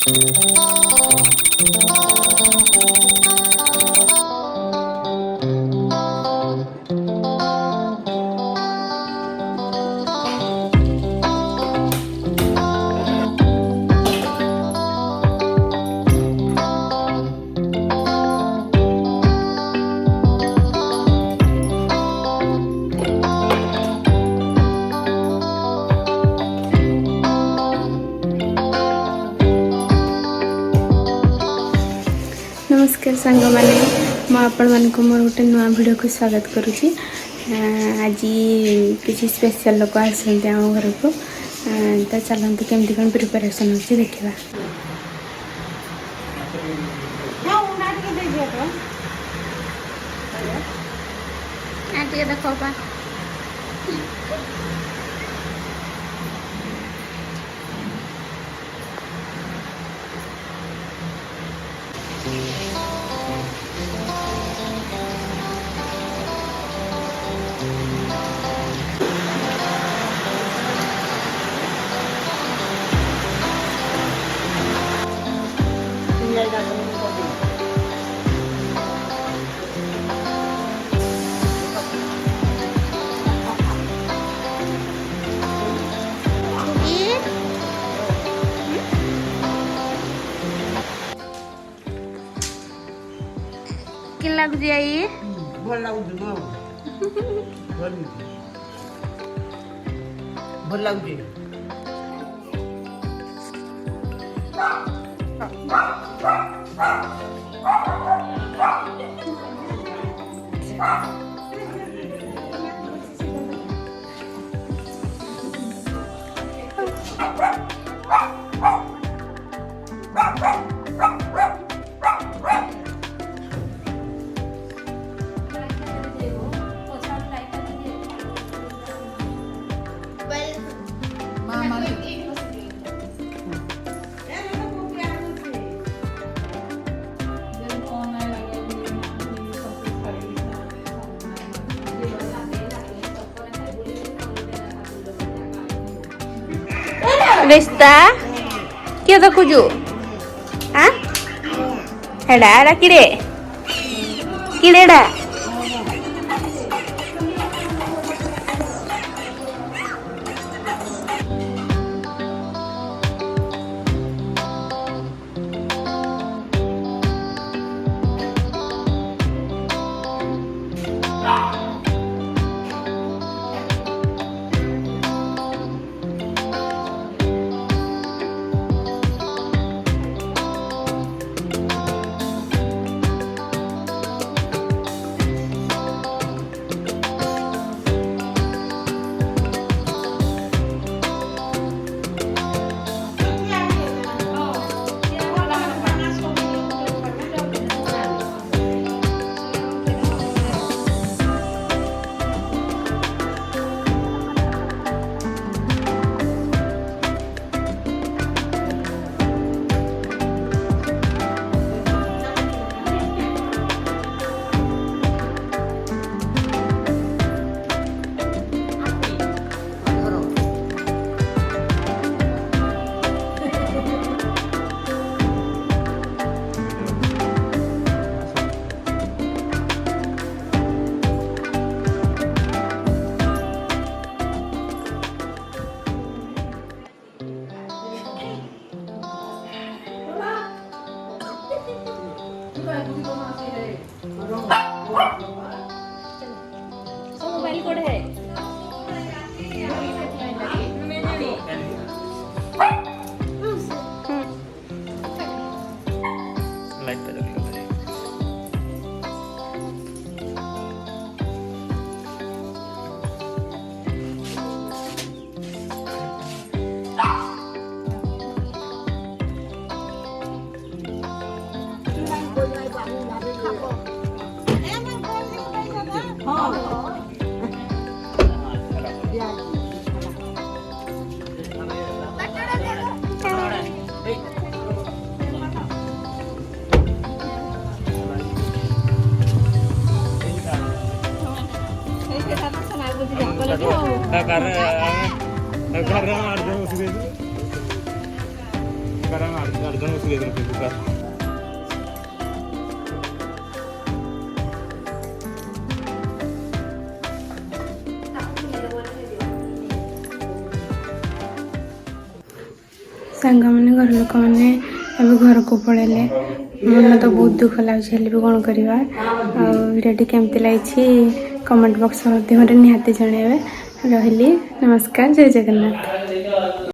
नमस्कार सांग मैंने मुझे मोर गोटे नुआ वीडियो को स्वागत करुँची। आज किसी स्पेशल लोक आसते आम घर को तो चलते केमती कौन प्रिपेरेसन अच्छे देखा। किन लगुच आई भल लगुच भल लगुच रिश्ता क्या देखुजु हाँ हेडा एडा किड़े किड़ेडा मोबाइल कोड है लाइट पे karena ಮಾಡ್ಕೊಂಡು ಉಸಿಗೆ ಇರಬೇಕು ಸರ್ ସାଙ୍ଗମାନେ ଘର ଲୋକମାନେ ଏବେ ଘରକୁ ପଳେଇଲେ ମନ ତ ବହୁତ ଦୁଃଖ ଲାଗୁଛି ହେଲେ ବି କ'ଣ କରିବା ଆଉ ଭିଡ଼ିଓଟି କେମିତି ଲାଗିଛି କମେଣ୍ଟ ବକ୍ସ ମାଧ୍ୟମରେ ନିହାତି ଜଣାଇବେ ରହିଲି ନମସ୍କାର ଜୟ ଜଗନ୍ନାଥ।